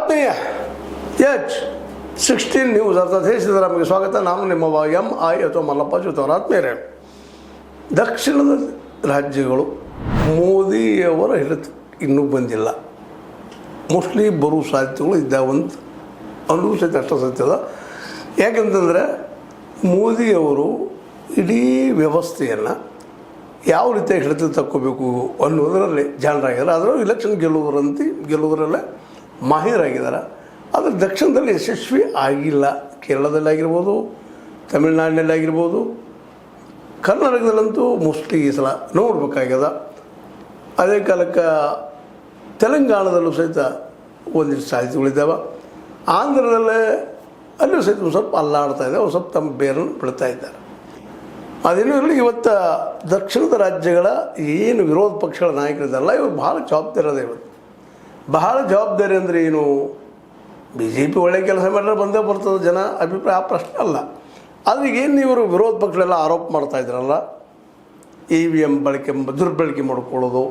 ಆತ್ಮೀಯ H16 news ಅರ್ಥಾತ್ ಸಿದ್ದರಾಮಯ್ಯ ಸ್ವಾಗತ. ನಾನು ನಿಮ್ಮ MI ಅಥವಾ ಮಲ್ಲಪ್ಪ ಜೊತೆಯವರ ಆತ್ಮೀಯರೇ. ದಕ್ಷಿಣದ ರಾಜ್ಯಗಳು ಮೋದಿಯವರ ಹಿಡಿತ ಇನ್ನೂ ಬಂದಿಲ್ಲ. ಮೋಸ್ಟ್ಲಿ ಬರುವ ಸಾಧ್ಯತೆಗಳು ಇದ್ದಾವಂತ ಅನ್ನೋದು ಸಹಿತ ಅಷ್ಟು ಸತ್ಯದ. ಯಾಕೆಂತಂದರೆ ಮೋದಿಯವರು ಇಡೀ ವ್ಯವಸ್ಥೆಯನ್ನು ಯಾವ ರೀತಿಯಾಗಿ ಹಿಡಿತ ತಕ್ಕೋಬೇಕು ಅನ್ನೋದರಲ್ಲಿ ಜಾಣರಾಗಿದ್ದಾರೆ. ಅದರಲ್ಲೂ ಇಲೆಕ್ಷನ್ ಗೆಲ್ಲುವುದರಲ್ಲೇ ಮಾಹಿರಾಗಿದ್ದಾರೆ. ಆದರೆ ದಕ್ಷಿಣದಲ್ಲಿ ಯಶಸ್ವಿ ಆಗಿಲ್ಲ. ಕೇರಳದಲ್ಲಾಗಿರ್ಬೋದು, ತಮಿಳುನಾಡಿನಲ್ಲಾಗಿರ್ಬೋದು, ಕರ್ನಾಟಕದಲ್ಲಂತೂ ಮೋಸ್ಟ್ಲಿ ಈ ಸಲ ನೋಡಬೇಕಾಗ್ಯದ. ಅದೇ ಕಾಲಕ್ಕೆ ತೆಲಂಗಾಣದಲ್ಲೂ ಸಹಿತ ಒಂದಿಷ್ಟು ಸಾಧ್ಯತೆಗಳಿದ್ದಾವೆ. ಆಂಧ್ರದಲ್ಲೇ ಅಲ್ಲೂ ಸಹಿತ ಒಂದು ಸ್ವಲ್ಪ ಅಲ್ಲಾಡ್ತಾ ಇದೆ, ಒಂದು ಸ್ವಲ್ಪ ತಮ್ಮ ಬೇರನ್ನು ಬಿಡ್ತಾ ಇದ್ದಾರೆ. ಅದೇನೂ ಇರಲಿ, ಇವತ್ತು ದಕ್ಷಿಣದ ರಾಜ್ಯಗಳ ಏನು ವಿರೋಧ ಪಕ್ಷಗಳ ನಾಯಕರಿದ್ದಾರಲ್ಲ, ಇವರು ಭಾಳ ಜವಾಬ್ದಾರಿ ಅದ. ಇವತ್ತು ಬಹಳ ಜವಾಬ್ದಾರಿ ಅಂದರೆ ಏನು, BJP ಒಳ್ಳೆ ಕೆಲಸ ಮಾಡಿದ್ರೆ ಬಂದೇ ಬರ್ತದೆ ಜನ ಅಭಿಪ್ರಾಯ, ಆ ಪ್ರಶ್ನೆ ಅಲ್ಲ. ಆದರೆ ಈಗೇನು ಇವರು ವಿರೋಧ ಪಕ್ಷಗಳೆಲ್ಲ ಆರೋಪ ಮಾಡ್ತಾ ಇದ್ರಲ್ಲ, EVM ಬಳಕೆ ದುರ್ಬಳಕೆ ಮಾಡ್ಕೊಳ್ಳೋದು,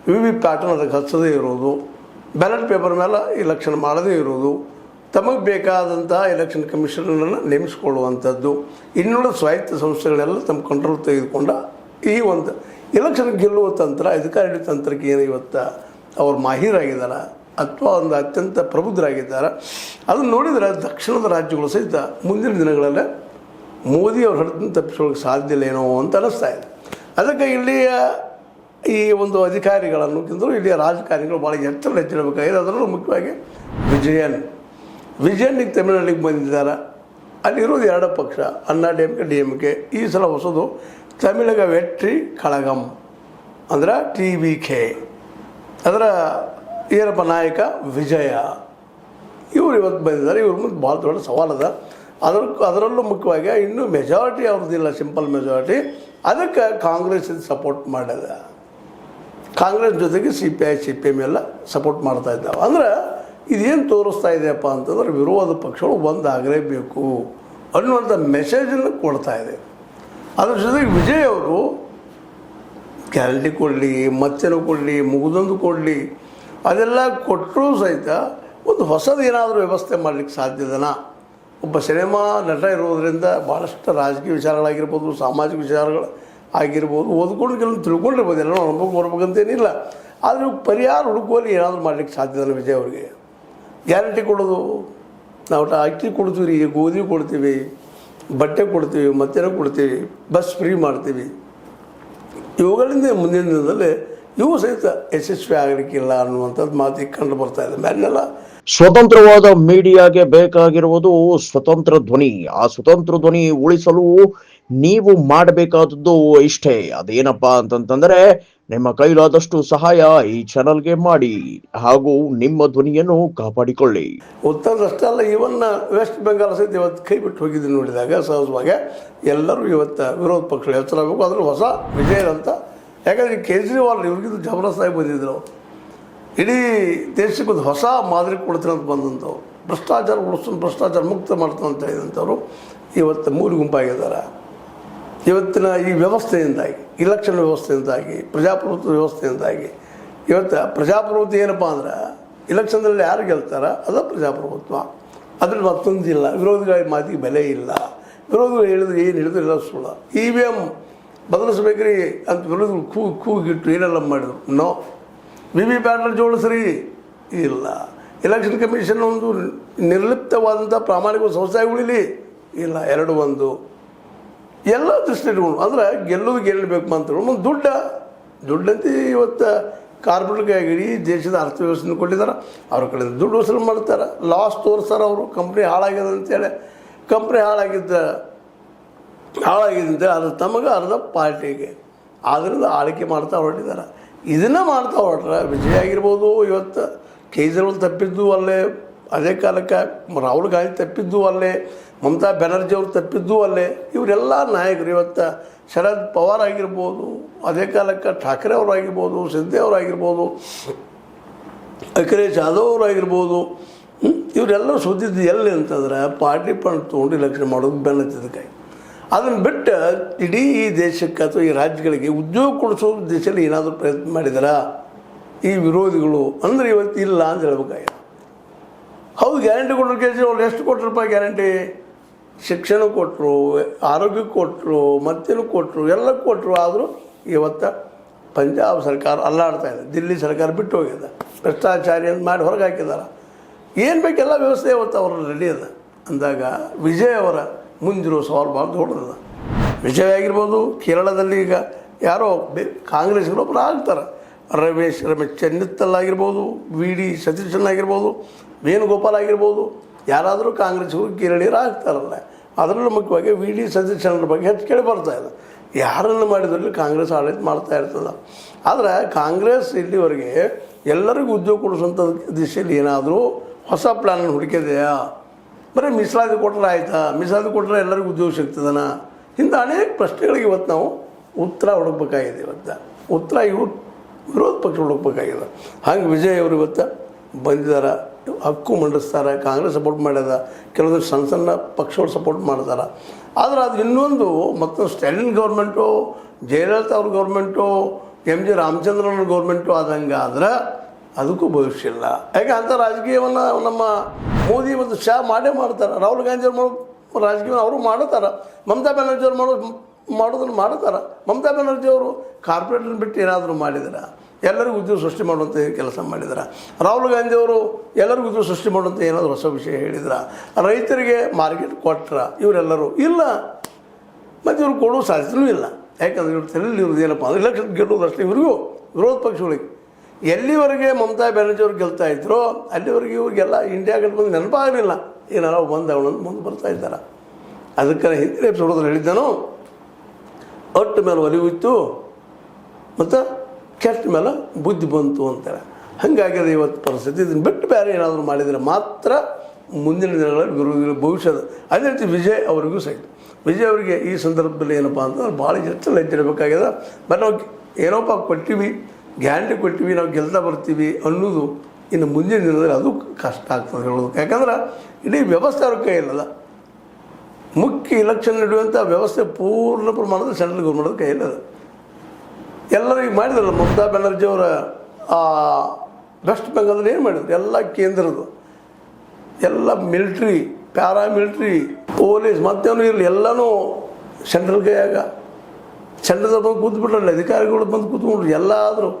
VVPAT ಅದಕ್ಕೆ ಹಚ್ಚದೇ ಇರೋದು, ಬ್ಯಾಲೆಟ್ ಪೇಪರ್ ಮೇಲೆ ಇಲೆಕ್ಷನ್ ಮಾಡದೇ ಇರೋದು, ತಮಗೆ ಬೇಕಾದಂಥ ಎಲೆಕ್ಷನ್ ಕಮಿಷನರನ್ನು ನೇಮಿಸಿಕೊಳ್ಳುವಂಥದ್ದು, ಇನ್ನುಳಿದ ಸ್ವಾಯತ್ತ ಸಂಸ್ಥೆಗಳೆಲ್ಲ ತಮ್ಮ ಕಂಟ್ರೋಲ್ ತೆಗೆದುಕೊಂಡ ಈ ಒಂದು ಎಲೆಕ್ಷನ್ ಗೆಲ್ಲುವ ತಂತ್ರ, ಅಧಿಕಾರಿ ತಂತ್ರಕ್ಕೆ ಏನು ಇವತ್ತು ಅವರು ಮಾಹಿರಾಗಿದ್ದಾರೆ ಅಥವಾ ಒಂದು ಅತ್ಯಂತ ಪ್ರಬುದ್ಧರಾಗಿದ್ದಾರೆ. ಅದನ್ನು ನೋಡಿದರೆ ದಕ್ಷಿಣದ ರಾಜ್ಯಗಳು ಸಹಿತ ಮುಂದಿನ ದಿನಗಳಲ್ಲೇ ಮೋದಿಯವ್ರ ಹಿಡಿತನ್ನು ತಪ್ಪಿಸೋಕ್ಕೆ ಸಾಧ್ಯ ಇಲ್ಲ ಏನೋ ಅಂತ ಅನ್ನಿಸ್ತಾ ಇದೆ. ಅದಕ್ಕೆ ಇಲ್ಲಿಯ ಈ ಒಂದು ಅಧಿಕಾರಿಗಳನ್ನೋಕ್ಕಿಂತಲೂ ಇಲ್ಲಿಯ ರಾಜಕಾರಣಿಗಳು ಭಾಳ ಎಚ್ಚರಬೇಕಾಗಿದೆ. ಅದರಲ್ಲೂ ಮುಖ್ಯವಾಗಿ ವಿಜಯನ್ನಿಗೆ ತಮಿಳುನಾಡಿಗೆ ಬಂದಿದ್ದಾರೆ. ಅಲ್ಲಿರೋದು ಎರಡು ಪಕ್ಷ, ಅಣ್ಣಾ DMK. ಈ ಸಲ ಹೊಸದು ತಮಿಳಗ ವೆಟ್ರಿ ಕಳಗಂ ಅಂದ್ರೆ TVK. ಅದರ ಏನಪ್ಪ ನಾಯಕ ವಿಜಯ, ಇವರು ಇವತ್ತು ಬಂದಿದ್ದಾರೆ. ಇವ್ರ ಮುಂದೆ ಭಾಳ ದೊಡ್ಡ ಸವಾಲದ. ಅದರಲ್ಲೂ ಮುಖ್ಯವಾಗಿ ಇನ್ನೂ ಮೆಜಾರಿಟಿ ಅವ್ರದ್ದಿಲ್ಲ, ಸಿಂಪಲ್ ಮೆಜಾರಿಟಿ. ಅದಕ್ಕೆ ಕಾಂಗ್ರೆಸ್ ಸಪೋರ್ಟ್ ಮಾಡಿದ. ಕಾಂಗ್ರೆಸ್ ಜೊತೆಗೆ CPM ಎಲ್ಲ ಸಪೋರ್ಟ್ ಮಾಡ್ತಾ ಇದ್ದಾವೆ. ಅಂದ್ರೆ ಇದೇನು ತೋರಿಸ್ತಾ ಇದೆಯಪ್ಪ ಅಂತಂದ್ರೆ ವಿರೋಧ ಪಕ್ಷಗಳು ಒಂದಾಗಲೇಬೇಕು ಅನ್ನುವಂಥ ಮೆಸೇಜನ್ನು ಕೊಡ್ತಾ ಇದೆ. ಅದ್ರ ಜೊತೆಗೆ ವಿಜಯ್ ಅವರು ಗ್ಯಾರಂಟಿ ಕೊಡಲಿ, ಮತ್ತೇನೋ ಕೊಡಲಿ, ಮುಗಿದೊಂದು ಕೊಡಲಿ, ಅದೆಲ್ಲ ಕೊಟ್ಟರೂ ಸಹಿತ ಒಂದು ಹೊಸದು ಏನಾದರೂ ವ್ಯವಸ್ಥೆ ಮಾಡಲಿಕ್ಕೆ ಸಾಧ್ಯದನಾ? ಒಬ್ಬ ಸಿನಿಮಾ ನಟ ಇರೋದರಿಂದ ಭಾಳಷ್ಟು ರಾಜಕೀಯ ವಿಚಾರಗಳಾಗಿರ್ಬೋದು, ಸಾಮಾಜಿಕ ವಿಚಾರಗಳು ಆಗಿರ್ಬೋದು, ಓದ್ಕೊಂಡು ಕೆಲವು ತಿಳ್ಕೊಂಡಿರ್ಬೋದು, ಎಲ್ಲ ಅನುಭವ ಬರ್ಬೇಕಂತೇನಿಲ್ಲ. ಆದರೆ ಪರಿಹಾರ ಹುಡುಕುವಲ್ಲಿ ಏನಾದರೂ ಮಾಡಲಿಕ್ಕೆ ಸಾಧ್ಯದಲ್ಲ ವಿಜಯ್ ಅವರಿಗೆ? ಗ್ಯಾರಂಟಿ ಕೊಡೋದು, ನಾವು ಅಕ್ಕಿ ಕೊಡ್ತೀವಿ ರೀ, ಗೋಧಿ ಕೊಡ್ತೀವಿ, ಬಟ್ಟೆ ಕೊಡ್ತೀವಿ, ಮತ್ತೇನೋ ಕೊಡ್ತೀವಿ, ಬಸ್ ಫ್ರೀ ಮಾಡ್ತೀವಿ, ಇವುಗಳಿಂದ ಮುಂದಿನ ದಿನದಲ್ಲಿ ಇವು ಸಹಿತ ಯಶಸ್ವಿ ಆಗಲಿಕ್ಕಿಲ್ಲ ಅನ್ನುವಂಥದ್ದು ಮಾತು ಕಂಡು ಬರ್ತಾ ಇದೆ. ಮೇಲೆಲ್ಲ ಸ್ವತಂತ್ರವಾದ ಮೀಡಿಯಾಗೆ ಬೇಕಾಗಿರುವುದು ಸ್ವತಂತ್ರ ಧ್ವನಿ. ಆ ಸ್ವತಂತ್ರ ಧ್ವನಿ ಉಳಿಸಲು ನೀವು ಮಾಡಬೇಕಾದದ್ದು ಇಷ್ಟೇ. ಅದೇನಪ್ಪಾ ಅಂತಂತಂದ್ರೆ ನಿಮ್ಮ ಕೈಲಾದಷ್ಟು ಸಹಾಯ ಈ ಚಾನಲ್ಗೆ ಮಾಡಿ ಹಾಗೂ ನಿಮ್ಮ ಧ್ವನಿಯನ್ನು ಕಾಪಾಡಿಕೊಳ್ಳಿ. ಉತ್ತರದಷ್ಟೇ ಅಲ್ಲ, ಇವನ್ನ ವೆಸ್ಟ್ ಬೆಂಗಾಲ್ ಸಹಿತ ಇವತ್ತು ಕೈ ಬಿಟ್ಟು ಹೋಗಿದ್ದು ನೋಡಿದಾಗ ಸಹಜವಾಗಿ ಎಲ್ಲರೂ ಇವತ್ತು ವಿರೋಧ ಪಕ್ಷಗಳು ಎಚ್ಚರಬೇಕು. ಅದ್ರಲ್ಲಿ ಹೊಸ ವಿಜಯ್ ಅಂತ, ಯಾಕಂದರೆ ಕೇಜ್ರಿವಾಲ್ ಇವ್ರಿಗಿದು ಜಬರ್ದಸ್ತಾಗಿ ಬಂದಿದ್ರು. ಇಡೀ ದೇಶಕ್ಕೊಂದು ಹೊಸ ಮಾದರಿ ಕೊಡ್ತೀನಿ ಅಂತ ಬಂದಂಥವ್ರು, ಭ್ರಷ್ಟಾಚಾರ ಮುಕ್ತ ಮಾಡ್ತಾನೆ ಅಂತ ಹೇಳಿದಂಥವ್ರು ಇವತ್ತು ಮೂರು ಗುಂಪಾಗಿದ್ದಾರೆ. ಇವತ್ತಿನ ಈ ವ್ಯವಸ್ಥೆಯಿಂದಾಗಿ, ಇಲೆಕ್ಷನ್ ವ್ಯವಸ್ಥೆಯಿಂದಾಗಿ, ಪ್ರಜಾಪ್ರಭುತ್ವ ವ್ಯವಸ್ಥೆಯಿಂದಾಗಿ, ಇವತ್ತು ಪ್ರಜಾಪ್ರಭುತ್ವ ಏನಪ್ಪ ಅಂದ್ರೆ ಇಲೆಕ್ಷನ್ದಲ್ಲಿ ಯಾರು ಗೆಲ್ತಾರ ಅದು ಪ್ರಜಾಪ್ರಭುತ್ವ. ಅದ್ರಲ್ಲಿ ಮತ್ತೊಂದಿಲ್ಲ, ವಿರೋಧಿಗಳ ಮಾತಿಗೆ ಬೆಲೆ ಇಲ್ಲ. ವಿರೋಧಿಗಳು ಹೇಳಿದ್ರೆ ಏನು ಹೇಳಿದ್ರು ಎಲ್ಲ ಸುಳ್ಳು. EVM ಬದಲಿಸ್ಬೇಕ್ರಿ ಅಂತ ವಿರೋಧಿಗಳು ಕೂಗಿಟ್ಟು ಏನೆಲ್ಲ ಮಾಡಿದ್ರು. ನೋ, VVPAT ಜೋಡಿಸ್ರಿ ಇಲ್ಲ. ಎಲೆಕ್ಷನ್ ಕಮಿಷನ್ ಒಂದು ನಿರ್ಲಿಪ್ತವಾದಂಥ ಪ್ರಾಮಾಣಿಕ ಸಂಸ್ಥೆ ಉಳಿಲಿ ಇಲ್ಲ. ಎರಡು ಒಂದು ಎಲ್ಲ ದೃಷ್ಟಿ ಇಟ್ಕೊಂಡು ಅಂದರೆ ಗೆಲ್ಲಬೇಕು ಅಂತೇಳಿ ಒಂದು ದುಡ್ಡಂತ ಇವತ್ತು ಕಾರ್ಪೊರೇಟ್ಗೆ ಇಡೀ ದೇಶದ ಅರ್ಥವ್ಯವಸ್ಥೆಯನ್ನು ಕೊಟ್ಟಿದ್ದಾರೆ. ಅವ್ರ ಕಡೆಯಿಂದ ದುಡ್ಡು ವಸೂಲು ಮಾಡ್ತಾರೆ, ಲಾಸ್ ತೋರಿಸ್ತಾರೆ. ಅವರು ಕಂಪ್ನಿ ಹಾಳಾಗ್ಯದ ಅಂತೇಳಿ, ಕಂಪ್ನಿ ಹಾಳಾಗಿದ್ದಂತೆ ಅದು ತಮಗೆ ಅರ್ಧ ಪಾರ್ಟಿಗೆ ಆದ್ದರಿಂದ ಆಳ್ಕೆ ಮಾಡ್ತಾ ಹೊರಟಿದ್ದಾರೆ. ಇದನ್ನು ಮಾಡ್ತಾ ಹೊರಟ್ರೆ ವಿಜಯ್ ಆಗಿರ್ಬೋದು, ಇವತ್ತು ಕೇಜ್ರಿವಾಲ್ ತಪ್ಪಿದ್ದು ಅಲ್ಲೇ, ಅದೇ ಕಾಲಕ್ಕೆ ರಾಹುಲ್ ಗಾಂಧಿ ತಪ್ಪಿದ್ದು ಅಲ್ಲೇ, ಮಮತಾ ಬ್ಯಾನರ್ಜಿ ಅವರು ತಪ್ಪಿದ್ದು ಅಲ್ಲೇ. ಇವರೆಲ್ಲ ನಾಯಕರು ಇವತ್ತು ಶರದ್ ಪವಾರ್ ಆಗಿರ್ಬೋದು, ಅದೇ ಕಾಲಕ್ಕೆ ಠಾಕ್ರೆ ಅವರಾಗಿರ್ಬೋದು, ಸಿಂಧೆ ಅವರಾಗಿರ್ಬೋದು, ಅಖಿಲೇಶ್ ಯಾದವ್ ಅವರಾಗಿರ್ಬೋದು, ಇವರೆಲ್ಲರೂ ಸುದ್ದಿದ್ದು ಎಲ್ಲಿ ಅಂತಂದ್ರೆ ಪಾರ್ಟಿ ಫಂಡ್ ತೊಗೊಂಡು ಇಲೆಕ್ಷನ್ ಮಾಡೋದು ಬೆನ್ನತ್ತಿದ್ದಕ್ಕಾಗಿ. ಅದನ್ನು ಬಿಟ್ಟು ಇಡೀ ಈ ದೇಶಕ್ಕೆ ಅಥವಾ ಈ ರಾಜ್ಯಗಳಿಗೆ ಉದ್ಯೋಗ ಕೊಡಿಸೋ ದೇಶದಲ್ಲಿ ಏನಾದರೂ ಪ್ರಯತ್ನ ಮಾಡಿದಾರಾ ಈ ವಿರೋಧಿಗಳು ಅಂದರೆ ಇವತ್ತು ಇಲ್ಲ ಅಂತ ಹೇಳ್ಬೇಕಾಗಿದೆ. ಹೌದು ಗ್ಯಾರಂಟಿ ಕೊಟ್ಟರು ಕೇಜ್ರಿವಾಲ್ ಎಷ್ಟು ಕೊಟ್ಟರಪ್ಪ ಗ್ಯಾರಂಟಿ? ಶಿಕ್ಷಣ ಕೊಟ್ಟರು, ಆರೋಗ್ಯಕ್ಕೆ ಕೊಟ್ಟರು, ಮತ್ತೇನು ಕೊಟ್ಟರು, ಎಲ್ಲ ಕೊಟ್ಟರು. ಆದರೂ ಇವತ್ತು ಪಂಜಾಬ್ ಸರ್ಕಾರ ಅಲ್ಲಾಡ್ತಾ ಇದೆ, ದಿಲ್ಲಿ ಸರ್ಕಾರ ಬಿಟ್ಟು ಹೋಗಿದೆ, ಭ್ರಷ್ಟಾಚಾರಿ ಅಂತ ಮಾಡಿ ಹೊರಗೆ ಹಾಕಿದ್ದಾರೆ. ಏನು ಬೇಕೆಲ್ಲ ವ್ಯವಸ್ಥೆ ಇವತ್ತು ಅವ್ರ ರೆಡಿ ಅದ ಅಂದಾಗ ವಿಜಯ್ ಅವರ ಮುಂದಿರೋ ಸವಾಲು ಭಾಳ ದೊಡ್ಡದ. ವಿಜಯ್ ಆಗಿರ್ಬೋದು, ಕೇರಳದಲ್ಲಿ ಈಗ ಯಾರೋ ಕಾಂಗ್ರೆಸ್ಗಳೊಬ್ಬರು ಆಗ್ತಾರೆ, ರಮೇಶ್ ಚೆನ್ನಿತ್ತಲ್ ಆಗಿರ್ಬೋದು, ವಿ ಡಿ ಸತೀಶನ್ ಆಗಿರ್ಬೋದು, ವೇಣುಗೋಪಾಲ್ ಆಗಿರ್ಬೋದು, ಯಾರಾದರೂ ಕಾಂಗ್ರೆಸ್ಗೂ ಕೇರಳೀಯರು ಆಗ್ತಾರಲ್ಲ. ಅದರಲ್ಲೂ ಮುಖ್ಯವಾಗಿ ವಿ ಡಿ ಸತೀಶನ್ರ ಬಗ್ಗೆ ಹೆಚ್ಚು ಕೇಳಿ ಬರ್ತಾ ಇದೆ. ಯಾರನ್ನು ಮಾಡಿದ್ರಲ್ಲಿ ಕಾಂಗ್ರೆಸ್ ಆಡಳಿತ ಮಾಡ್ತಾ ಇರ್ತದೆ. ಆದರೆ ಕಾಂಗ್ರೆಸ್ ಇಲ್ಲಿವರೆಗೆ ಎಲ್ಲರಿಗೂ ಉದ್ಯೋಗ ಕೊಡಿಸುವಂಥ ದಿಶೆಯಲ್ಲಿ ಏನಾದರೂ ಹೊಸ ಪ್ಲ್ಯಾನನ್ನು ಹುಡುಕಿದೆಯಾ? ಬರೀ ಮೀಸಲಾತಿ ಕೊಟ್ಟರೆ ಆಯಿತಾ? ಮೀಸಲಾತಿ ಕೊಟ್ಟರೆ ಎಲ್ಲರಿಗೂ ಉದ್ಯೋಗ ಸಿಗ್ತದನ? ಇಂಥ ಅನೇಕ ಪ್ರಶ್ನೆಗಳಿಗೆ ಇವತ್ತು ನಾವು ಉತ್ತರ ಹುಡುಕ್ಬೇಕಾಗಿದೆ. ಇವತ್ತು ಉತ್ತರ ವಿರೋಧ ಪಕ್ಷ ಹುಡುಕ್ಬೇಕಾಗಿದೆ. ಹಾಗೆ ವಿಜಯ್ ಅವರು ಇವತ್ತು ಬಂದಿದ್ದಾರೆ, ಹಕ್ಕು ಮಂಡಿಸ್ತಾರೆ, ಕಾಂಗ್ರೆಸ್ ಸಪೋರ್ಟ್ ಮಾಡ್ಯದ, ಕೆಲವೊಂದು ಸಣ್ಣ ಸಣ್ಣ ಪಕ್ಷಗಳು ಸಪೋರ್ಟ್ ಮಾಡ್ತಾರೆ. ಆದರೆ ಅದು ಇನ್ನೊಂದು ಮತ್ತೊಂದು ಸ್ಟಾಲಿನ್ ಗೌರ್ಮೆಂಟು, ಜಯಲಲಿತಾ ಅವ್ರ ಗೌರ್ಮೆಂಟು, ಎಮ್ ಜಿ ರಾಮಚಂದ್ರನ ಗೌರ್ಮೆಂಟು ಆದಂಗೆ ಆದ್ರೆ ಅದಕ್ಕೂ ಭವಿಷ್ಯ ಇಲ್ಲ. ಯಾಕೆ ಅಂಥ ರಾಜಕೀಯವನ್ನು ನಮ್ಮ ಮೋದಿ ಮತ್ತು ಶಾ ಮಾಡೇ ಮಾಡ್ತಾರೆ. ರಾಹುಲ್ ಗಾಂಧಿ ಅವ್ರು ಮಾಡೋ ರಾಜಕೀಯವನ್ನು ಅವರು ಮಾಡುತ್ತಾರೆ, ಮಮತಾ ಬ್ಯಾನರ್ಜಿ ಅವ್ರು ಮಾಡೋದನ್ನು ಮಾಡುತ್ತಾರೆ. ಮಮತಾ ಬ್ಯಾನರ್ಜಿ ಅವರು ಕಾರ್ಪೊರೇಟರ್ ಬಿಟ್ಟು ಏನಾದರೂ ಮಾಡಿದ್ರೆ, ಎಲ್ಲರಿಗೂ ಉದ್ಯೋಗ ಸೃಷ್ಟಿ ಮಾಡುವಂಥ ಕೆಲಸ ಮಾಡಿದ್ರೆ. ರಾಹುಲ್ ಗಾಂಧಿ ಅವರು ಎಲ್ಲರಿಗೂ ಉದ್ಯೋಗ ಸೃಷ್ಟಿ ಮಾಡುವಂಥ ಏನಾದರೂ ಹೊಸ ವಿಷಯ ಹೇಳಿದ್ರೆ, ರೈತರಿಗೆ ಮಾರ್ಕೆಟ್ ಕೊಟ್ರ, ಇವರೆಲ್ಲರೂ ಇಲ್ಲ. ಮತ್ತು ಇವ್ರು ಕೊಡೋ ಸಾಧ್ಯತೆಯೂ ಇಲ್ಲ. ಯಾಕಂದರೆ ಇವ್ರು ತಲೆಯಲ್ಲಿ ಇವ್ರದ್ದು ಏನಪ್ಪ ಅಂದರೆ ಎಲೆಕ್ಷನ್ ಗೆಲ್ಲೋದಷ್ಟೇ ಇವ್ರಿಗೂ ವಿರೋಧ ಪಕ್ಷಗಳಿಗೆ. ಎಲ್ಲಿವರೆಗೆ ಮಮತಾ ಬ್ಯಾನರ್ಜಿ ಅವ್ರು ಗೆಲ್ತಾ ಇದ್ರು ಅಲ್ಲಿವರೆಗೆ ಇವ್ರಿಗೆಲ್ಲ ಇಂಡಿಯಾ ಗೇಟ್ ಬಂದು ನೆನಪಾಗಲಿಲ್ಲ, ಏನಾರ ಬಂದವನಂತ ಮುಂದೆ ಬರ್ತಾ ಇದ್ದಾರೆ. ಅದಕ್ಕೆ ಹಿಂದಿನ ಎಪಿಸೋಡಲ್ಲಿ ಹೇಳಿದ್ದಾನು, ಒಟ್ಟು ಮೇಲೆ ಒಲಿವಿತ್ತು ಮತ್ತು ಕೆಟ್ಟ ಮೇಲೆ ಬುದ್ಧಿ ಬಂತು ಅಂತಾರೆ. ಹಾಗಾಗಿದೆ ಇವತ್ತು ಪರಿಸ್ಥಿತಿ. ಇದನ್ನು ಬಿಟ್ಟು ಬೇರೆ ಏನಾದರೂ ಮಾಡಿದರೆ ಮಾತ್ರ ಮುಂದಿನ ದಿನಗಳಲ್ಲಿ ವಿರೋಧಿಗಳ ಭವಿಷ್ಯದ. ಅದೇ ರೀತಿ ವಿಜಯ್ ಅವರಿಗೂ ಸಹಿತ ವಿಜಯ್ ಅವರಿಗೆ ಈ ಸಂದರ್ಭದಲ್ಲಿ ಏನಪ್ಪ ಅಂತಂದ್ರೆ ಭಾಳ ಹೆಚ್ಚು ಲಜ್ಜಿಡಬೇಕಾಗಿದೆ. ಬಟ್ ನಾವು ಏನೋಪ್ಪ ಕೊಟ್ಟಿವಿ, ಗ್ಯಾರಂಟಿ ಕೊಟ್ಟಿವಿ, ನಾವು ಗೆಲ್ತಾ ಬರ್ತೀವಿ ಅನ್ನೋದು ಇನ್ನು ಮುಂದಿನ ದಿನದಲ್ಲಿ ಅದು ಕಷ್ಟ ಆಗ್ತದೆ ಹೇಳೋದು. ಯಾಕಂದ್ರೆ ಇಡೀ ವ್ಯವಸ್ಥೆ ಅವ್ರ ಕೈಯಲ್ಲದ. ಮುಖ್ಯ ಇಲೆಕ್ಷನ್ ನಡೆಯುವಂಥ ವ್ಯವಸ್ಥೆ ಪೂರ್ಣ ಪ್ರಮಾಣದ ಸೆಂಟ್ರಲ್ ಗೌರ್ಮೆಂಟ್ ಕೈಯಲ್ಲದ. ಎಲ್ಲರಿಗೂ ಮಾಡಿದ್ರಲ್ಲ ಮಮತಾ ಬ್ಯಾನರ್ಜಿ ಅವರ ವೆಸ್ಟ್ ಬೆಂಗಾಲದಲ್ಲಿ ಏನು ಮಾಡಿದ್ರು? ಎಲ್ಲ ಕೇಂದ್ರದ್ದು, ಎಲ್ಲ ಮಿಲ್ಟ್ರಿ, ಪ್ಯಾರಾಮಿಲ್ಟ್ರಿ, ಪೊಲೀಸ್ ಮತ್ತೇನು ಇರಲಿ ಎಲ್ಲನೂ ಸೆಂಟ್ರಲ್ ಕೈಯಾಗ. ಸೆಂಟ್ರಲ್ ಬಂದು ಕೂತ್ಬಿಟ್ರಲ್ಲ, ಅಧಿಕಾರಿಗಳು ಬಂದು ಕೂತ್ಕೊಂಡ್ರು ಎಲ್ಲಾದರೂ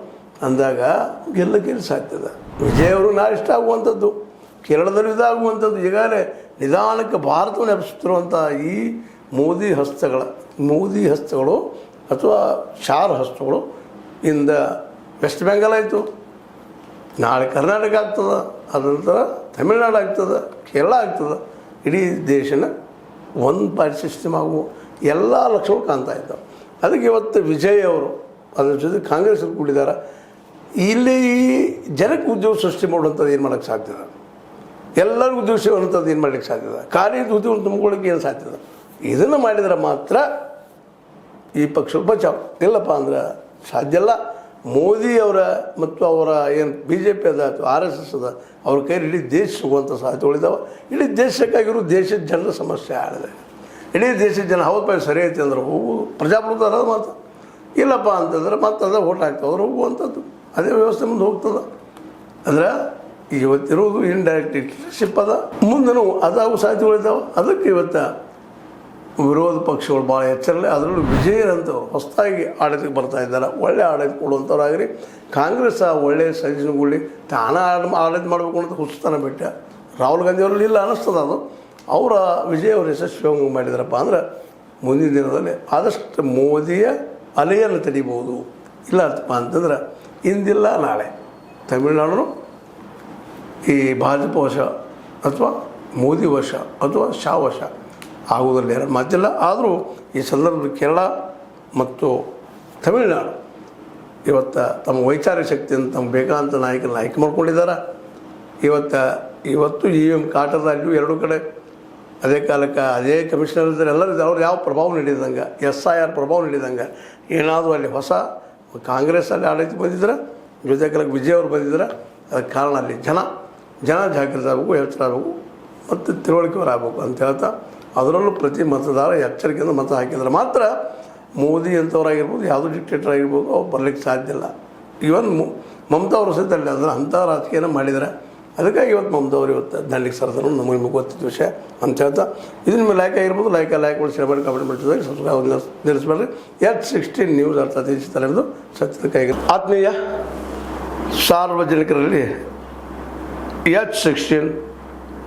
ಅಂದಾಗ ಗೆಲ್ಲಕ್ಕೆ ಸಾಧ್ಯದ. ವಿಜಯ್ ಅವರು ನಾ ಇಷ್ಟ ಆಗುವಂಥದ್ದು, ಕೇರಳದಲ್ಲಿ ಇದಾಗುವಂಥದ್ದು, ಈಗಾಗಲೇ ನಿಧಾನಕ್ಕೆ ಭಾರತವನ್ನು ಎಬ್ಬಿಸುತ್ತಿರುವಂಥ ಈ ಮೋದಿ ಹಸ್ತಗಳು ಅಥವಾ ಶಾರ್ ಹಸ್ತಗಳು ಇಂದ ವೆಸ್ಟ್ ಬೆಂಗಾಲ್ ಆಯಿತು, ನಾಳೆ ಕರ್ನಾಟಕ ಆಗ್ತದೆ, ಅದ ನಂತರ ತಮಿಳ್ನಾಡು ಆಗ್ತದೆ, ಕೇರಳ ಆಗ್ತದೆ. ಇಡೀ ದೇಶನ ಒಂದು ಪಾರ್ಟಿ ಸಿಸ್ಟಮ್ ಆಗುವ ಎಲ್ಲ ಲಕ್ಷಣಗಳು ಕಾಣ್ತಾ ಇದ್ದಾವೆ. ಅದಕ್ಕೆ ಇವತ್ತು ವಿಜಯ್ ಅವರು ಅದ್ರ ಜೊತೆ ಕಾಂಗ್ರೆಸ್ ಕೂಡಿದ್ದಾರೆ. ಇಲ್ಲಿ ಜನಕ್ಕೆ ಉದ್ಯೋಗ ಸೃಷ್ಟಿ ಮಾಡುವಂಥದ್ದು ಏನು ಮಾಡೋಕ್ಕೆ ಸಾಧ್ಯದ? ಎಲ್ಲರಿಗೂ ಉದ್ಯೋಗ ಸಿಗುವಂಥದ್ದು ಏನು ಮಾಡಲಿಕ್ಕೆ ಸಾಧ್ಯದ? ಕಾರ್ಯದ ಉದ್ಯೋಗ ತುಂಬಿಕೊಳ್ಳಿಕ್ಕೆ ಏನು ಸಾಧ್ಯದ? ಇದನ್ನು ಮಾಡಿದರೆ ಮಾತ್ರ ಈ ಪಕ್ಷ ಬಚಾವ್. ಇಲ್ಲಪ್ಪ ಅಂದ್ರೆ ಸಾಧ್ಯ ಇಲ್ಲ. ಮೋದಿ ಅವರ ಮತ್ತು ಅವರ ಏನು BJP ಅದ ಅಥವಾ RSS ಅದ ಅವ್ರ ಕೈಲಿ ಇಡೀ ದೇಶ ಸಿಗುವಂಥ ಸಾಧ್ಯತೆಗಳಿದ್ದಾವೆ. ಇಡೀ ದೇಶಕ್ಕಾಗಿರೋ ದೇಶದ ಜನರ ಸಮಸ್ಯೆ ಆಡಿದೆ. ಇಡೀ ದೇಶದ ಜನ ಹೌದು ಸರಿ ಐತೆ ಅಂದ್ರೆ ಹೋಗು, ಪ್ರಜಾಪ್ರಭುತ್ವ ಅದ ಮಾತು. ಇಲ್ಲಪ್ಪ ಅಂತಂದ್ರೆ ಮತ್ತೆ ಅದ ಓಟ್ ಹಾಕ್ತವ್ರು ಹೋಗುವಂಥದ್ದು, ಅದೇ ವ್ಯವಸ್ಥೆ ಮುಂದೆ ಹೋಗ್ತದೆ. ಅಂದ್ರೆ ಇವತ್ತಿರೋದು ಇಂಡೈರೆಕ್ಟ್ ಡಿಕ್ಟೇಟರ್ಶಿಪ್ ಅದ, ಮುಂದೂ ಅದಾಗೂ ಸಾಧ್ಯತೆಗಳಿದ್ದಾವೆ. ಅದಕ್ಕೆ ಇವತ್ತು ವಿರೋಧ ಪಕ್ಷಗಳು ಭಾಳ ಎಚ್ಚರಲೆ. ಅದರಲ್ಲೂ ವಿಜಯರಂಥವ್ರು ಹೊಸದಾಗಿ ಆಡಳಿತಕ್ಕೆ ಬರ್ತಾ ಇದ್ದಾರೆ, ಒಳ್ಳೆ ಆಡಳಿತ ಕೊಡುವಂಥವ್ರಾಗ್ರಿ. ಕಾಂಗ್ರೆಸ್ ಒಳ್ಳೆಯ ಸಜೆಷನ್ಗಳು ತಾನ ಆಡಳಿತ ಮಾಡಬೇಕು ಅಂತ ಹುಚ್ಚತನ ಬಿಟ್ಟ ರಾಹುಲ್ ಗಾಂಧಿ ಅವರಲ್ಲಿ ಇಲ್ಲ ಅನ್ನಿಸ್ತದ. ಅದು ಅವರ ವಿಜಯ್ ಅವರು ಯಶಸ್ವಿ ಮಾಡಿದಾರಪ್ಪ ಅಂದ್ರೆ ಮುಂದಿನ ದಿನದಲ್ಲಿ ಆದಷ್ಟು ಮೋದಿಯ ಅಲೆಯನ್ನು ತಡಿಬೋದು. ಇಲ್ಲಪ್ಪ ಅಂತಂದ್ರೆ ಇಂದಿಲ್ಲ ನಾಳೆ ತಮಿಳುನಾಡು ಈ ಭಾಜಪ ವಶ ಅಥವಾ ಮೋದಿ ವಶ ಅಥವಾ ಶಾ ವಶ ಆಗುವುದರಲ್ಲಿ ಎರಡು ಮಾತಿಲ್ಲ. ಆದರೂ ಈ ಸಂದರ್ಭದಲ್ಲಿ ಕೇರಳ ಮತ್ತು ತಮಿಳುನಾಡು ಇವತ್ತು ತಮ್ಮ ವೈಚಾರಿಕ ಶಕ್ತಿಯನ್ನು ತಮ್ಮ ಬೇಕಾದಂಥ ನಾಯಕರನ್ನ ಆಯ್ಕೆ ಮಾಡ್ಕೊಂಡಿದ್ದಾರೆ. ಇವತ್ತು EVM ಕಾಟದಲ್ಲಿ ಎರಡೂ ಕಡೆ ಅದೇ ಕಾಲಕ್ಕೆ ಅದೇ ಕಮಿಷನರ್ ಇದ್ದಾರೆ, ಎಲ್ಲರೂ ಅವ್ರು ಯಾವ ಪ್ರಭಾವ ನೀಡಿದಂಗೆ SIR ಪ್ರಭಾವ ನೀಡಿದಂಗೆ ಏನಾದರೂ ಅಲ್ಲಿ ಹೊಸ ಕಾಂಗ್ರೆಸ್ಸಲ್ಲಿ ಆಡಳಿತ ಬಂದಿದ್ರೆ, ಜೊತೆ ಕಾಲಕ್ಕೆ ವಿಜಯ್ ಅವರು ಬಂದಿದ್ರೆ, ಅದಕ್ಕೆ ಕಾರಣ ಅಲ್ಲಿ ಜನ ಜಾಗೃತ ಆಗಬೇಕು, ಎಚ್ಚರ ಆಗಬೇಕು ಮತ್ತು ತಿಳುವಳಿಕೆಯವರಾಗಬೇಕು ಅಂತ ಹೇಳ್ತಾ, ಅದರಲ್ಲೂ ಪ್ರತಿ ಮತದಾರ ಎಚ್ಚರಿಕೆಯಿಂದ ಮತ ಹಾಕಿದ್ರೆ ಮಾತ್ರ ಮೋದಿ ಅಂಥವ್ರಾಗಿರ್ಬೋದು, ಯಾವುದೋ ಡಿಕ್ಟೇಟರ್ ಆಗಿರ್ಬೋದು, ಅವ್ರು ಬರಲಿಕ್ಕೆ ಸಾಧ್ಯ ಇಲ್ಲ. ಈವನ್ ಮಮತಾ ಅವರು ಸಹಿತ ಅಲ್ಲಿ ಅಂದರೆ ಅಂಥ ರಾಜಕೀಯನ ಮಾಡಿದರೆ ಅದಕ್ಕಾಗಿ ಇವತ್ತು ಮಮದವ್ರು ಇವತ್ತು ದಂಡಿಗೆ ಸರ್ದಾರ ನಮಗೆ ಗೊತ್ತಿದ್ದ ವಿಷಯ ಅಂತ ಹೇಳ್ತಾ ಇದು ನಿಮಗೆ ಲೈಕ್ ಆಗಿರ್ಬೋದು ಲೈಕ್ ಮಾಡಿ ಶೇರ್ ಮಾಡಿ ಕಮೆಂಟ್ ಮಾಡಿದಾಗ ಸಬ್ಸ್ಕ್ರೈಬ್ ನಿಲ್ಲಿಸ್ಬೇಡ್ರಿ. H16 ನ್ಯೂಸ್ ಅರ್ಥಾತ್ ತಿಳಿದು ಸತ್ಯದ ಕೈಗೆ ಆತ್ಮೀಯ ಸಾರ್ವಜನಿಕರಲ್ಲಿ H16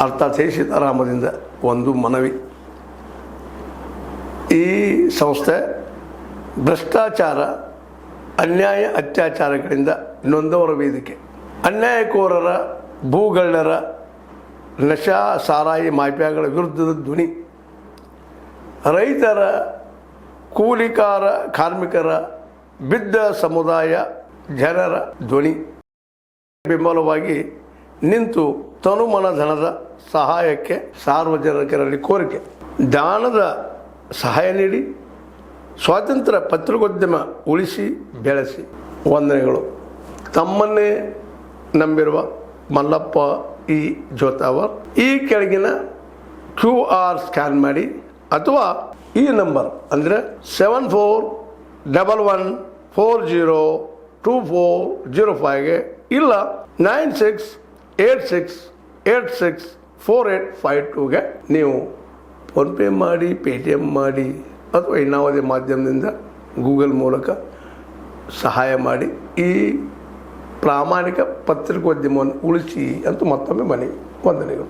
ಅರ್ಥಾತ್ ಸೀತಾರಾಮದಿಂದ ಒಂದು ಮನವಿ. ಈ ಸಂಸ್ಥೆ ಭ್ರಷ್ಟಾಚಾರ ಅನ್ಯಾಯ ಅತ್ಯಾಚಾರಗಳಿಂದ ನೊಂದವರ ವೇದಿಕೆ, ಅನ್ಯಾಯಕೋರರ ಭೂಗಳ್ಳರ ನಶಾ ಸಾರಾಯಿ ಮಾಫಿಯಾಗಳ ವಿರುದ್ಧದ ಧ್ವನಿ, ರೈತರ ಕೂಲಿಕಾರ ಕಾರ್ಮಿಕರ ಬಿದ್ದ ಸಮುದಾಯ ಜನರ ಧ್ವನಿ ಬೆಂಬಲವಾಗಿ ನಿಂತು ತನುಮನ ಧನದ ಸಹಾಯಕ್ಕೆ ಸಾರ್ವಜನಿಕರಲ್ಲಿ ಕೋರಿಕೆ. ದಾನದ ಸಹಾಯ ನೀಡಿ ಸ್ವಾತಂತ್ರ್ಯ ಪತ್ರಿಕೋದ್ಯಮ ಉಳಿಸಿ ಬೆಳೆಸಿ. ವಂದನೆಗಳು. ತಮ್ಮನ್ನೇ ನಂಬಿರುವ ಮಲ್ಲಪ್ಪ ಇ ಜೋತಾವರ್. ಈ ಕೆಳಗಿನ QR ಸ್ಕ್ಯಾನ್ ಮಾಡಿ ಅಥವಾ ಈ ನಂಬರ್ ಅಂದರೆ 7411402405ಗೆ ಇಲ್ಲ 9686864852ಗೆ ನೀವು ಫೋನ್ಪೇ ಮಾಡಿ, ಪೇಟಿಎಮ್ ಮಾಡಿ ಅಥವಾ ಇನ್ನಾವುದೇ ಮಾಧ್ಯಮದಿಂದ ಗೂಗಲ್ ಮೂಲಕ ಸಹಾಯ ಮಾಡಿ ಈ ಪ್ರಾಮಾಣಿಕ ಪತ್ರಿಕೋದ್ಯಮವನ್ನು ಉಳಿಸಿ ಅಂತ ಮತ್ತೊಮ್ಮೆ ಮನವಿ. ವಂದನೆಗಳು.